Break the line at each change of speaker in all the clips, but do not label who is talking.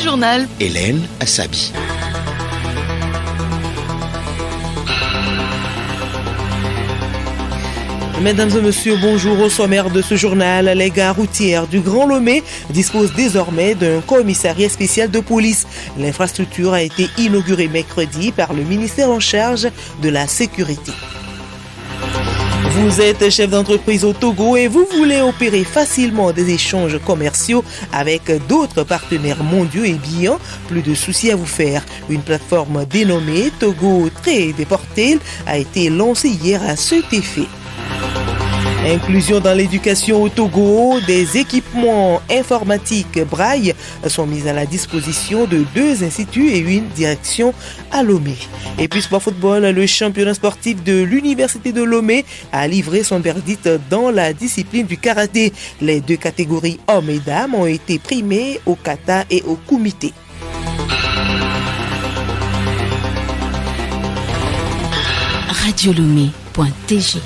journal.
Hélène Assabi.
Mesdames et messieurs, bonjour. Au sommaire de ce journal, les gares routières du Grand Lomé disposent désormais d'un commissariat spécial de police. L'infrastructure a été inaugurée mercredi par le ministère en charge de la sécurité. Vous êtes chef d'entreprise au Togo et vous voulez opérer facilement des échanges commerciaux avec d'autres partenaires mondiaux et bien, plus de soucis à vous faire. Une plateforme dénommée Togo Trade Portail a été lancée hier à cet effet. Inclusion dans l'éducation au Togo, des équipements informatiques Braille sont mis à la disposition de 2 instituts et une direction à Lomé. Et puis sport football, le championnat sportif de l'université de Lomé a livré son verdict dans la discipline du karaté. Les 2 catégories hommes et dames ont été primées au kata et au kumité.
Radiolomé.tg.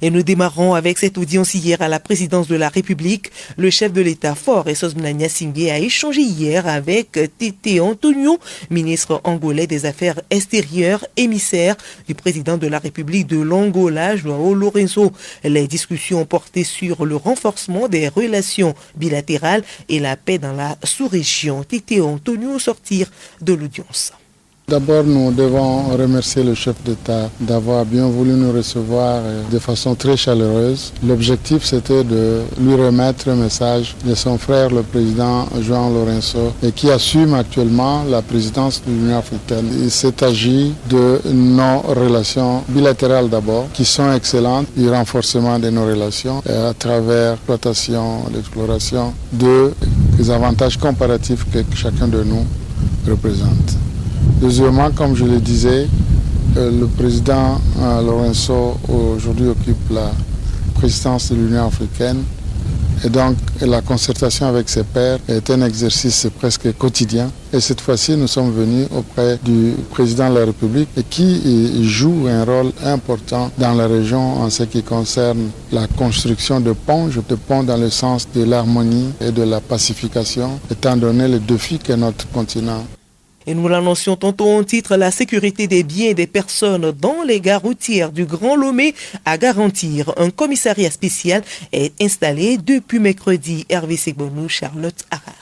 Et nous démarrons avec cette audience hier à la présidence de la République. Le chef de l'État, Faure Essoz-Mnania Singé, a échangé hier avec Tété Antonio, ministre angolais des Affaires extérieures, émissaire du président de la République de l'Angola, João Lourenço. Les discussions ont porté sur le renforcement des relations bilatérales et la paix dans la sous-région. Tété Antonio sortir de l'audience.
D'abord, nous devons remercier le chef d'État d'avoir bien voulu nous recevoir de façon très chaleureuse. L'objectif, c'était de lui remettre un message de son frère, le président João Lourenço, et qui assume actuellement la présidence de l'Union africaine. Il s'est agi de nos relations bilatérales d'abord, qui sont excellentes, du renforcement de nos relations à travers l'exploration des avantages comparatifs que chacun de nous représente. Deuxièmement, comme je le disais, le président Lourenço aujourd'hui occupe la présidence de l'Union africaine et donc la concertation avec ses pairs est un exercice presque quotidien. Et cette fois-ci, nous sommes venus auprès du président de la République et qui joue un rôle important dans la région en ce qui concerne la construction de ponts dans le sens de l'harmonie et de la pacification, étant donné les défis que notre continent.
Et nous l'annoncions tantôt en titre, la sécurité des biens et des personnes dans les gares routières du Grand Lomé à garantir. Un commissariat spécial est installé depuis mercredi. Hervé Segbonou, Charlotte Harard.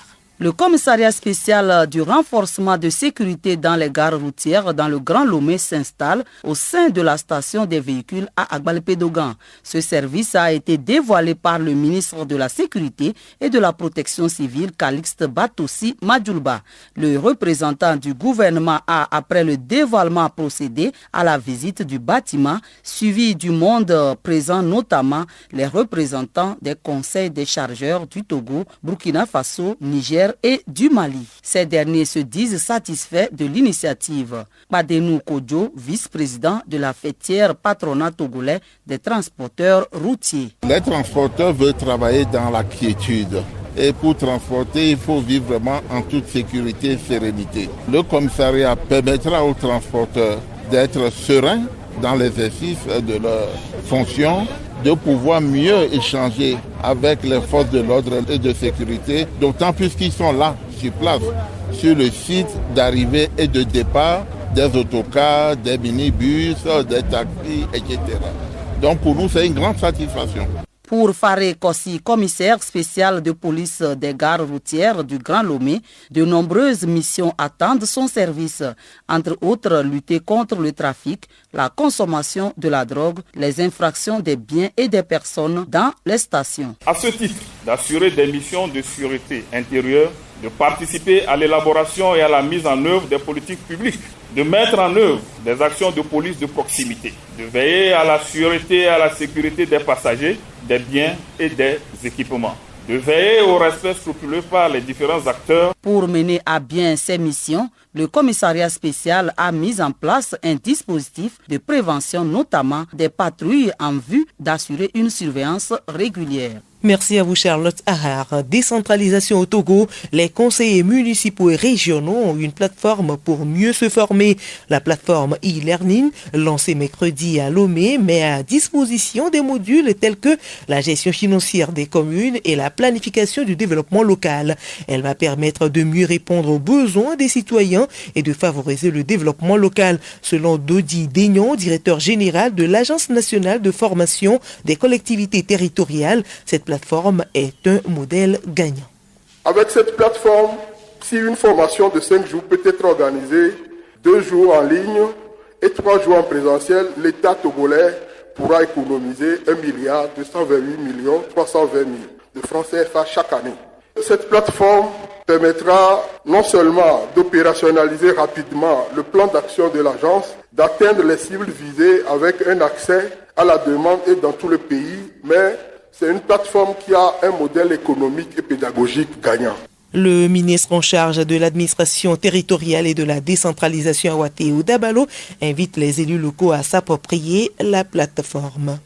Le commissariat spécial du renforcement de sécurité dans les gares routières dans le Grand Lomé s'installe au sein de la station des véhicules à Agbalpé-Dogan. Ce service a été dévoilé par le ministre de la Sécurité et de la Protection civile, Calixte Batossi Madjoulba. Le représentant du gouvernement a, après le dévoilement, procédé à la visite du bâtiment, suivi du monde présent, notamment les représentants des conseils des chargeurs du Togo, Burkina Faso, Niger et du Mali. Ces derniers se disent satisfaits de l'initiative. Badenou Kodjo, vice-président de la fêtière patronat togolais des transporteurs routiers.
Les transporteurs veulent travailler dans la quiétude. Et pour transporter, il faut vivre vraiment en toute sécurité et sérénité. Le commissariat permettra aux transporteurs d'être sereins dans l'exercice de leurs fonctions, de pouvoir mieux échanger avec les forces de l'ordre et de sécurité, d'autant plus qu'ils sont là, sur place, sur le site d'arrivée et de départ des autocars, des minibus, des taxis, etc. Donc pour nous, c'est une grande satisfaction.
Pour Faré Kossi, commissaire spécial de police des gares routières du Grand Lomé, de nombreuses missions attendent son service. Entre autres, lutter contre le trafic, la consommation de la drogue, les infractions des biens et des personnes dans les stations.
À ce titre, d'assurer des missions de sûreté intérieure, de participer à l'élaboration et à la mise en œuvre des politiques publiques, de mettre en œuvre des actions de police de proximité, de veiller à la sûreté et à la sécurité des passagers, des biens et des équipements, de veiller au respect scrupuleux par les différents acteurs.
Pour mener à bien ces missions, le commissariat spécial a mis en place un dispositif de prévention, notamment des patrouilles en vue d'assurer une surveillance régulière.
Merci à vous Charlotte Ahar. Décentralisation au Togo, les conseillers municipaux et régionaux ont une plateforme pour mieux se former. La plateforme e-learning, lancée mercredi à Lomé, met à disposition des modules tels que la gestion financière des communes et la planification du développement local. Elle va permettre de mieux répondre aux besoins des citoyens et de favoriser le développement local. Selon Dodi Daignon, directeur général de l'Agence nationale de formation des collectivités territoriales, cette plateforme est un modèle gagnant.
Avec cette plateforme, si une formation de 5 jours peut être organisée 2 jours en ligne et 3 jours en présentiel, l'État togolais pourra économiser 1,228,320,000 de francs CFA chaque année. Cette plateforme permettra non seulement d'opérationnaliser rapidement le plan d'action de l'agence, d'atteindre les cibles visées avec un accès à la demande et dans tout le pays, mais c'est une plateforme qui a un modèle économique et pédagogique gagnant.
Le ministre en charge de l'administration territoriale et de la décentralisation Awateo Dabalo invite les élus locaux à s'approprier la plateforme.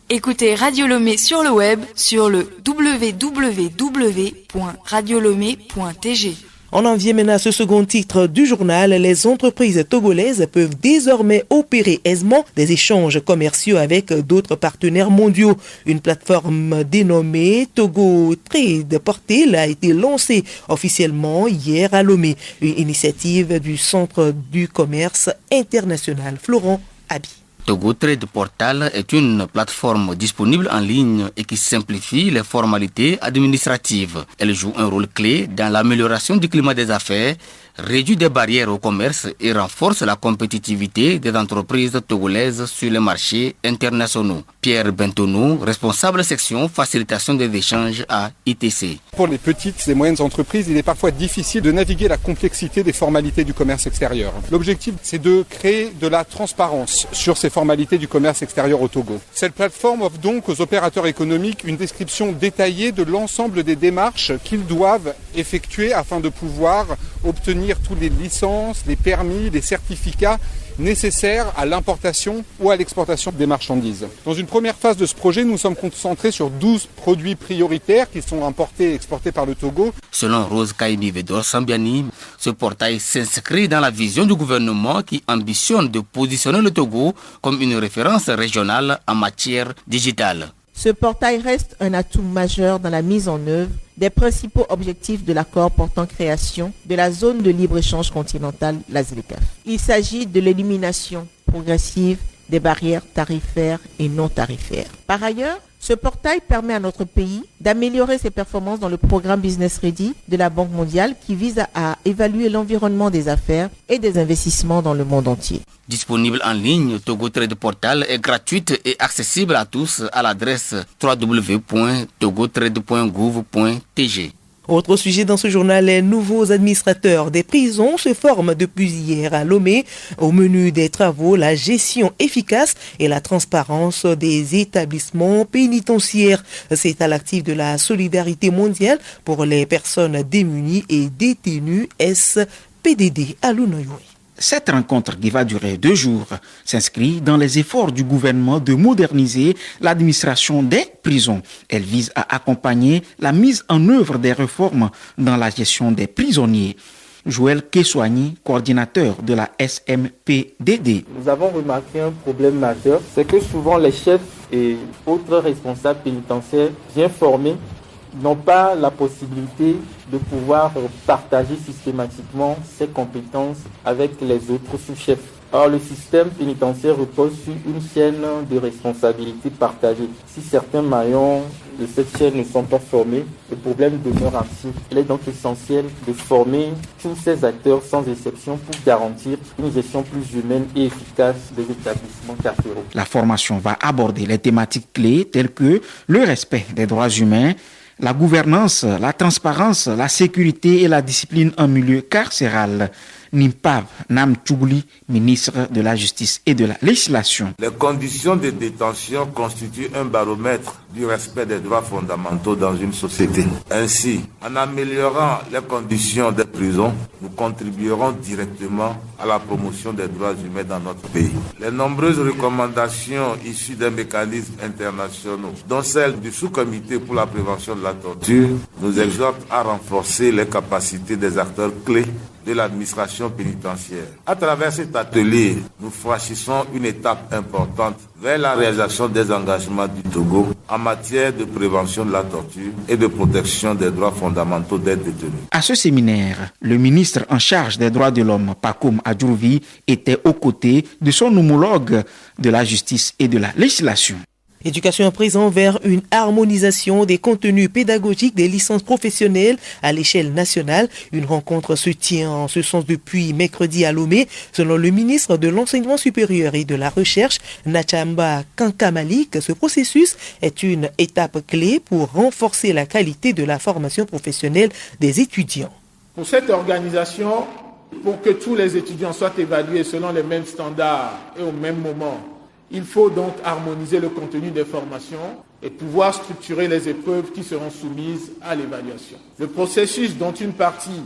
Écoutez Radio Lomé sur le web sur le www.radiolomé.tg.
On en vient maintenant à ce second titre du journal. Les entreprises togolaises peuvent désormais opérer aisément des échanges commerciaux avec d'autres partenaires mondiaux. Une plateforme dénommée Togo Trade Portal a été lancée officiellement hier à Lomé. Une initiative du Centre du commerce international. Florent Abi.
Togo Trade Portal est une plateforme disponible en ligne et qui simplifie les formalités administratives. Elle joue un rôle clé dans l'amélioration du climat des affaires, réduit des barrières au commerce et renforce la compétitivité des entreprises togolaises sur les marchés internationaux. Pierre Bentono, responsable section facilitation des échanges à ITC.
Pour les petites et moyennes entreprises, il est parfois difficile de naviguer la complexité des formalités du commerce extérieur. L'objectif, c'est de créer de la transparence sur ces formalités du commerce extérieur au Togo. Cette plateforme offre donc aux opérateurs économiques une description détaillée de l'ensemble des démarches qu'ils doivent effectuer afin de pouvoir obtenir toutes les licences, les permis, les certificats nécessaires à l'importation ou à l'exportation des marchandises. Dans une première phase de ce projet, nous sommes concentrés sur 12 produits prioritaires qui sont importés et exportés par le Togo.
Selon Rose Kaimi Vedor Sambiani, ce portail s'inscrit dans la vision du gouvernement qui ambitionne de positionner le Togo comme une référence régionale en matière digitale.
Ce portail reste un atout majeur dans la mise en œuvre des principaux objectifs de l'accord portant création de la zone de libre-échange continentale, la ZLECAf. Il s'agit de l'élimination progressive des barrières tarifaires et non tarifaires. Par ailleurs, ce portail permet à notre pays d'améliorer ses performances dans le programme Business Ready de la Banque mondiale qui vise à évaluer l'environnement des affaires et des investissements dans le monde entier.
Disponible en ligne, Togo Trade Portal est gratuite et accessible à tous à l'adresse www.togotrade.gouv.tg.
Autre sujet dans ce journal, les nouveaux administrateurs des prisons se forment depuis hier à Lomé. Au menu des travaux, la gestion efficace et la transparence des établissements pénitentiaires. C'est à l'actif de la solidarité mondiale pour les personnes démunies et détenues SPDD à Lunoyoui.
Cette rencontre, qui va durer 2 jours, s'inscrit dans les efforts du gouvernement de moderniser l'administration des prisons. Elle vise à accompagner la mise en œuvre des réformes dans la gestion des prisonniers. Joël Kessoigny, coordinateur de la SMPDD.
Nous avons remarqué un problème majeur, c'est que souvent les chefs et autres responsables pénitentiaires bien formés n'ont pas la possibilité de pouvoir partager systématiquement ces compétences avec les autres sous-chefs. Or, le système pénitentiaire repose sur une chaîne de responsabilité partagée. Si certains maillons de cette chaîne ne sont pas formés, le problème demeure entier. Il est donc essentiel de former tous ces acteurs sans exception pour garantir une gestion plus humaine et efficace des établissements carcéraux.
La formation va aborder les thématiques clés telles que le respect des droits humains, la gouvernance, la transparence, la sécurité et la discipline en milieu carcéral. Nimpav Nam Tchougli, ministre de la Justice et de la Législation.
Les conditions de détention constituent un baromètre du respect des droits fondamentaux dans une société. Ainsi, en améliorant les conditions des prisons, nous contribuerons directement à la promotion des droits humains dans notre pays. Les nombreuses recommandations issues des mécanismes internationaux, dont celle du sous-comité pour la prévention de la torture, nous exhortent à renforcer les capacités des acteurs clés de l'administration pénitentiaire. À travers cet atelier, nous franchissons une étape importante vers la réalisation des engagements du Togo en matière de prévention de la torture et de protection des droits fondamentaux des détenus.
À ce séminaire, le ministre en charge des droits de l'homme, Pakoum Adjourovi, était aux côtés de son homologue de la justice et de la législation.
Éducation à présent vers une harmonisation des contenus pédagogiques des licences professionnelles à l'échelle nationale. Une rencontre se tient en ce sens depuis mercredi à Lomé. Selon le ministre de l'Enseignement supérieur et de la Recherche, Nachamba Kankamalik, ce processus est une étape clé pour renforcer la qualité de la formation professionnelle des étudiants.
Pour cette organisation, pour que tous les étudiants soient évalués selon les mêmes standards et au même moment, il faut donc harmoniser le contenu des formations et pouvoir structurer les épreuves qui seront soumises à l'évaluation. Le processus dont une partie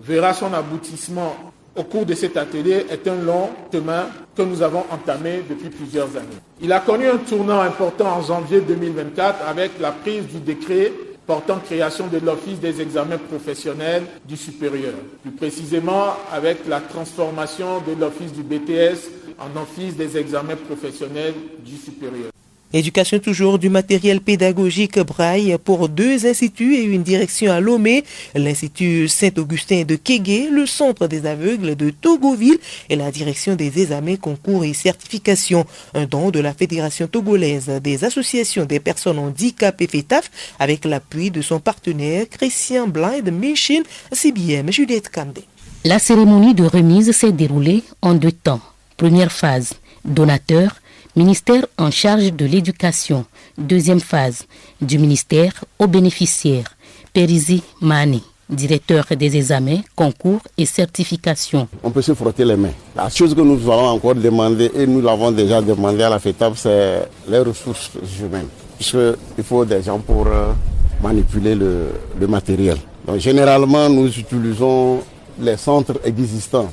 verra son aboutissement au cours de cet atelier est un long chemin que nous avons entamé depuis plusieurs années. Il a connu un tournant important en janvier 2024 avec la prise du décret portant création de l'Office des examens professionnels du supérieur. Plus précisément avec la transformation de l'Office du BTS en Office des examens professionnels du supérieur.
Éducation toujours du matériel pédagogique braille pour 2 instituts et une direction à Lomé, l'Institut Saint-Augustin de Kégué, le Centre des aveugles de Togoville et la direction des examens, concours et certifications. Un don de la Fédération togolaise des associations des personnes handicapées FETAF avec l'appui de son partenaire Christian Blind Mission CBM Juliette Kandé.
La cérémonie de remise s'est déroulée en 2 temps. Première phase, donateur, ministère en charge de l'éducation. Deuxième phase, du ministère aux bénéficiaires. Perizi Mani, directeur des examens, concours et certifications.
On peut se frotter les mains. La chose que nous allons encore demander, et nous l'avons déjà demandé à la FETAF, c'est les ressources humaines. Puisqu'il faut des gens pour manipuler le matériel. Donc, généralement, nous utilisons les centres existants,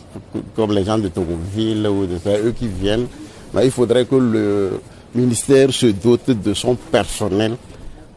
comme les gens de Togoville ou eux qui viennent. Mais il faudrait que le ministère se dote de son personnel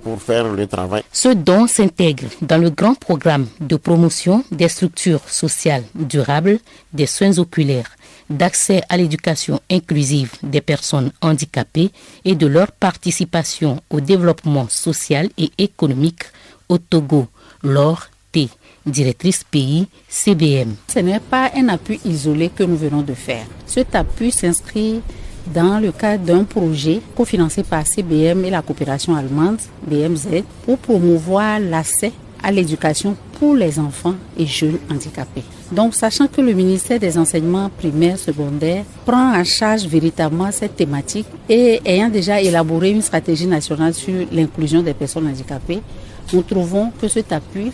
pour faire le travail.
Ce don s'intègre dans le grand programme de promotion des structures sociales durables, des soins oculaires, d'accès à l'éducation inclusive des personnes handicapées et de leur participation au développement social et économique au Togo. Laure T, directrice pays CBM.
Ce n'est pas un appui isolé que nous venons de faire. Cet appui s'inscrit dans le cadre d'un projet cofinancé par CBM et la coopération allemande, BMZ, pour promouvoir l'accès à l'éducation pour les enfants et jeunes handicapés. Donc, sachant que le ministère des enseignements primaires, secondaires prend en charge véritablement cette thématique et ayant déjà élaboré une stratégie nationale sur l'inclusion des personnes handicapées, nous trouvons que cet appui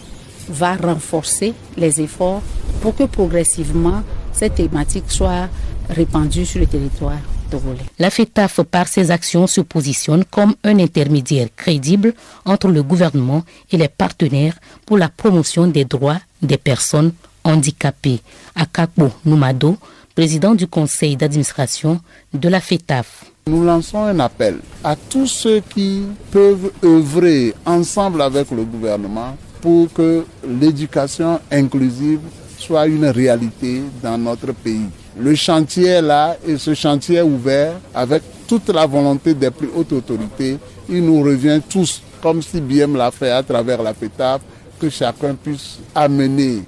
va renforcer les efforts pour que progressivement cette thématique soit répandue sur le territoire togolais.
La FETAF, par ses actions, se positionne comme un intermédiaire crédible entre le gouvernement et les partenaires pour la promotion des droits des personnes handicapées. Akakbo Noumado, président du conseil d'administration de la FETAF.
Nous lançons un appel à tous ceux qui peuvent œuvrer ensemble avec le gouvernement pour que l'éducation inclusive soit une réalité dans notre pays. Le chantier est là et ce chantier est ouvert avec toute la volonté des plus hautes autorités. Il nous revient tous, comme CBM l'a fait à travers la FETAF, que chacun puisse amener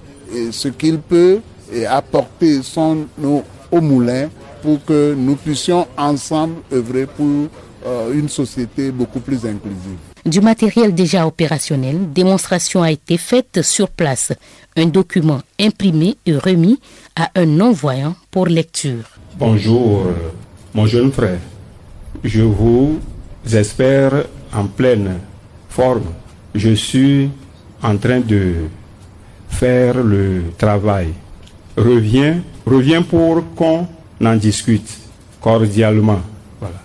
ce qu'il peut et apporter son eau au moulin pour que nous puissions ensemble œuvrer pour une société beaucoup plus inclusive.
Du matériel déjà opérationnel, démonstration a été faite sur place. Un document imprimé et remis à un non-voyant pour lecture.
Bonjour, mon jeune frère. Je vous espère en pleine forme. Je suis en train de faire le travail. Reviens pour qu'on en discute cordialement. Voilà.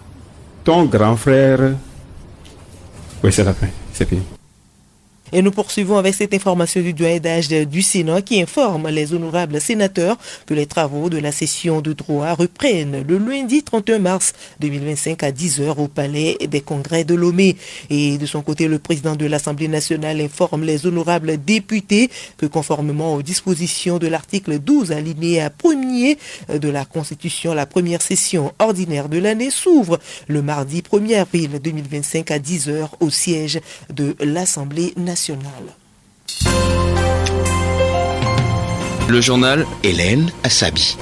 Ton grand frère Oui, c'est la fin, c'est fini.
Et nous poursuivons avec cette information du doyen d'âge du Sénat qui informe les honorables sénateurs que les travaux de la session de droit reprennent le lundi 31 mars 2025 à 10h au Palais des Congrès de Lomé. Et de son côté, le président de l'Assemblée nationale informe les honorables députés que conformément aux dispositions de l'article 12 alinéa 1er de la Constitution, la première session ordinaire de l'année s'ouvre le mardi 1er avril 2025 à 10h au siège de l'Assemblée nationale.
Le journal Hélène Assabi.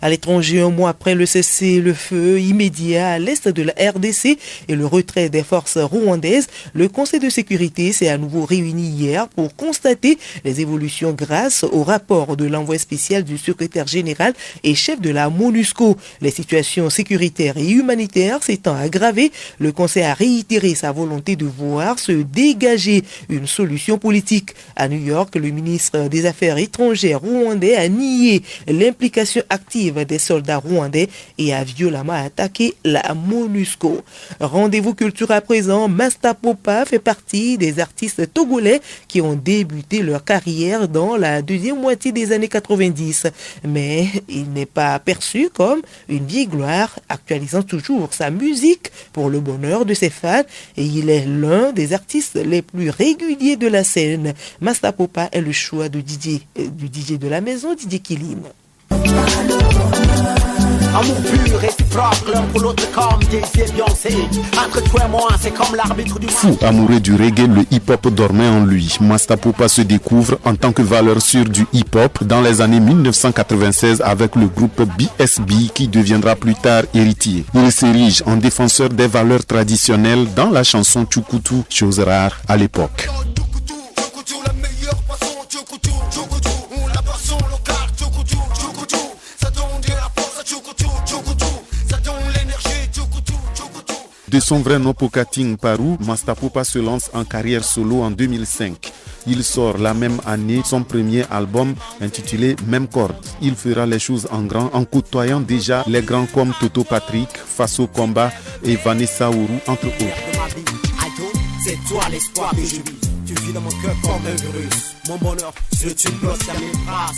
À l'étranger, un mois après le cessez-le-feu immédiat à l'est de la RDC et le retrait des forces rwandaises, le Conseil de sécurité s'est à nouveau réuni hier pour constater les évolutions grâce au rapport de l'envoyé spécial du secrétaire général et chef de la MONUSCO. Les situations sécuritaires et humanitaires s'étant aggravées, le Conseil a réitéré sa volonté de voir se dégager une solution politique. À New York, le ministre des Affaires étrangères rwandais a nié l'implication active des soldats rwandais et a violemment attaqué la MONUSCO. Rendez-vous culture à présent. Master Popa fait partie des artistes togolais qui ont débuté leur carrière dans la deuxième moitié des années 90. Mais il n'est pas perçu comme une vieille gloire, actualisant toujours sa musique pour le bonheur de ses fans, et il est l'un des artistes les plus réguliers de la scène. Master Popa est le choix du DJ de la maison, DJ Kilin.
Amour pur, réciproque, l'un pour l'autre comme Jay-Z et Beyoncé. Entre toi et moi, c'est comme l'arbitre du...
Fou amoureux du reggae, le hip-hop dormait en lui. Master Popa se découvre en tant que valeur sûre du hip-hop dans les années 1996 avec le groupe BSB qui deviendra plus tard héritier. Il s'érige en défenseur des valeurs traditionnelles dans la chanson Tchoukutu, chose rare à l'époque. De son vrai nom Pokating Paru, Master Popa se lance en carrière solo en 2005. Il sort la même année son premier album intitulé Même Corde. Il fera les choses en grand en côtoyant déjà les grands comme Toto Patrick, Faso Comba et Vanessa Ourou entre autres.
C'est toi l'espoir que je vis. Tu vis dans mon cœur comme un virus. Mon bonheur, je te bloque à mes bras.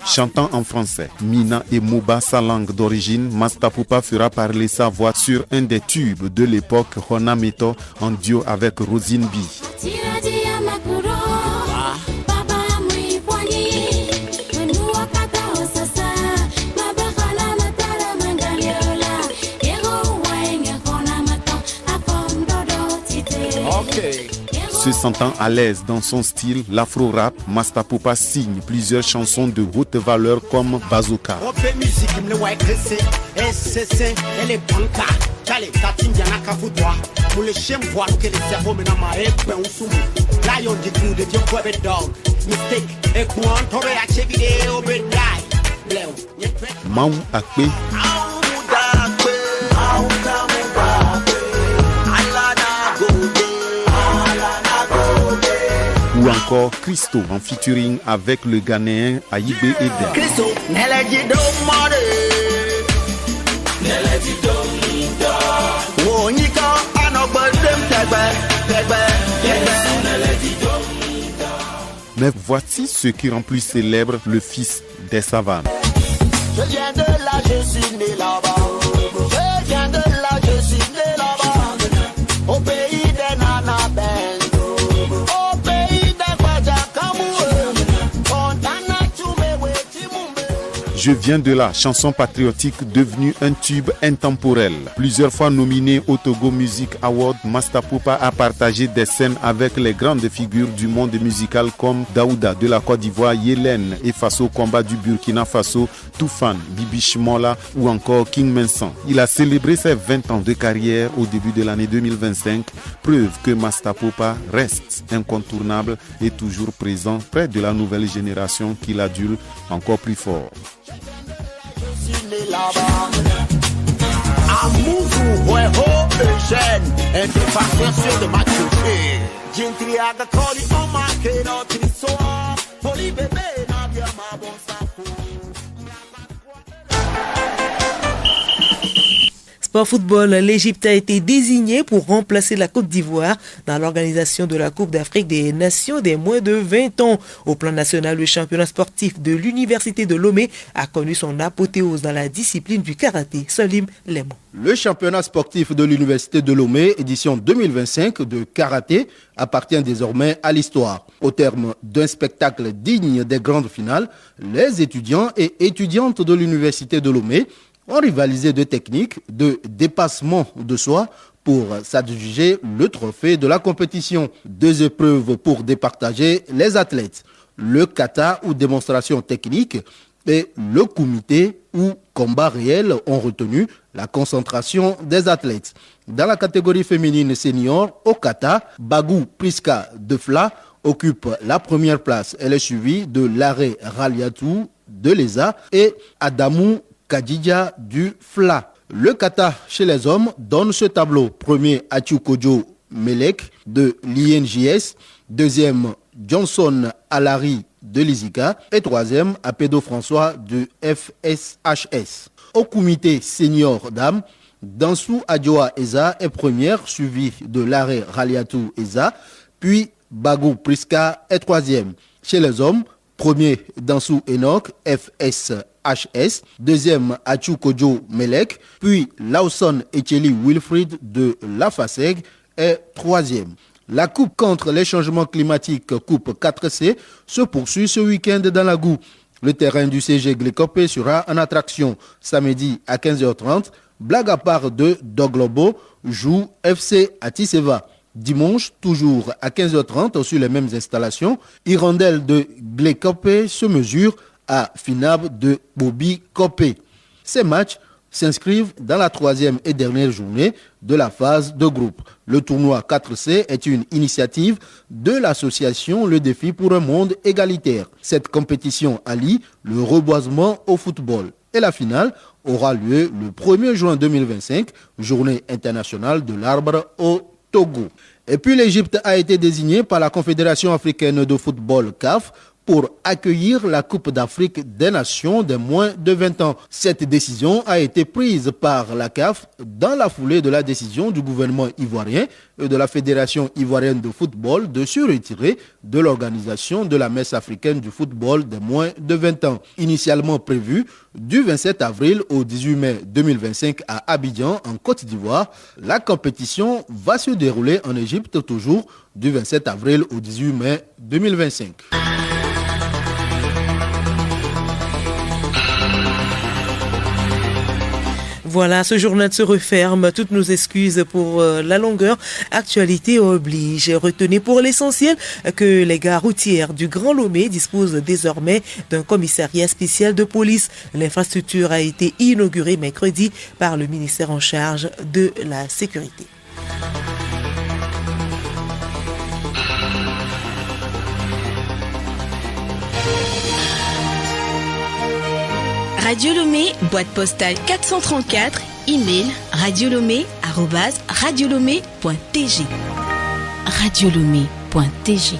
Chantant en français, Mina et Moba, sa langue d'origine, Master Popa fera parler sa voix sur un des tubes de l'époque, Hona Meto, en duo avec Rosine B. Se sentant à l'aise dans son style, l'afro-rap, Master Popa signe plusieurs chansons de haute valeur comme Bazooka. Maou Akpe, ou encore Christo en featuring avec le Ghanéen Aïbé Eden. Mais voici ce qui rend plus célèbre le fils des savanes.
Je viens de là, je suis né là-bas. Je viens de là, je suis né là-bas. Au pays des nanabens.
Je viens de là, chanson patriotique devenue un tube intemporel. Plusieurs fois nominé au Togo Music Award, Master Popa a partagé des scènes avec les grandes figures du monde musical comme Daouda de la Côte d'Ivoire, Yélène et Faso Comba du Burkina Faso, Toufan, Bibi Shmola ou encore King Mensan. Il a célébré ses 20 ans de carrière au début de l'année 2025, preuve que Master Popa reste incontournable et toujours présent près de la nouvelle génération qui l'adule encore plus fort.
sport football, l'Égypte a été désignée pour remplacer la Côte d'Ivoire dans l'organisation de la Coupe d'Afrique des Nations des moins de 20 ans. Au plan national, le championnat sportif de l'Université de Lomé a connu son apothéose dans la discipline du karaté. Salim Lemon.
Le championnat sportif de l'Université de Lomé, édition 2025 de karaté, appartient désormais à l'histoire. Au terme d'un spectacle digne des grandes finales, les étudiants et étudiantes de l'Université de Lomé ont rivalisé de techniques, de dépassement de soi pour s'adjuger le trophée de la compétition. 2 épreuves pour départager les athlètes. Le kata ou démonstration technique et le kumité ou combat réel ont retenu la concentration des athlètes. Dans la catégorie féminine senior, au kata, Bagou Priska de Fla occupe la première place. Elle est suivie de Laré Raliatou de l'ESA et Adamou Kadidja du Fla. Le kata chez les hommes donne ce tableau. Premier, Achukojo Melek de l'INJS. Deuxième, Johnson Alari de l'ISICA. Et troisième, Apedo François de FSHS. Au comité senior dames, Dansou Adjoa Eza est première, suivi de Laré Raliatou Eza. Puis Bagou Priska est troisième. Chez les hommes, premier, Dansou Enoch, FSHS. Deuxième, Achou Kojo Melek. Puis Lawson Echeli Wilfried de la FASEG est troisième. La coupe contre les changements climatiques, coupe 4C, se poursuit ce week-end dans la Goue. Le terrain du CG Glécopé sera en attraction. Samedi à 15h30, blague à part de Doglobo joue FC Atiseva. Dimanche, toujours à 15h30, sur les mêmes installations, Hirondelle de Glécopé se mesure à Finab de Bobby Copé. Ces matchs s'inscrivent dans la 3e et dernière journée de la phase de groupe. Le tournoi 4C est une initiative de l'association Le Défi pour un monde égalitaire. Cette compétition allie le reboisement au football. Et la finale aura lieu le 1er juin 2025, journée internationale de l'arbre au Togo. Et puis l'Égypte a été désignée par la Confédération africaine de football CAF pour accueillir la Coupe d'Afrique des Nations des moins de 20 ans. Cette décision a été prise par la CAF dans la foulée de la décision du gouvernement ivoirien et de la Fédération ivoirienne de football de se retirer de l'organisation de la messe africaine du football des moins de 20 ans. Initialement prévue du 27 avril au 18 mai 2025 à Abidjan, en Côte d'Ivoire, la compétition va se dérouler en Égypte toujours du 27 avril au 18 mai 2025.
Voilà, ce journal se referme. Toutes nos excuses pour la longueur. Actualité oblige. Retenez pour l'essentiel que les gares routières du Grand Lomé disposent désormais d'un commissariat spécial de police. L'infrastructure a été inaugurée mercredi par le ministère en charge de la sécurité.
Radio Lomé, boîte postale 434, email radiolomé@radiolomé.tg. Radiolomé.tg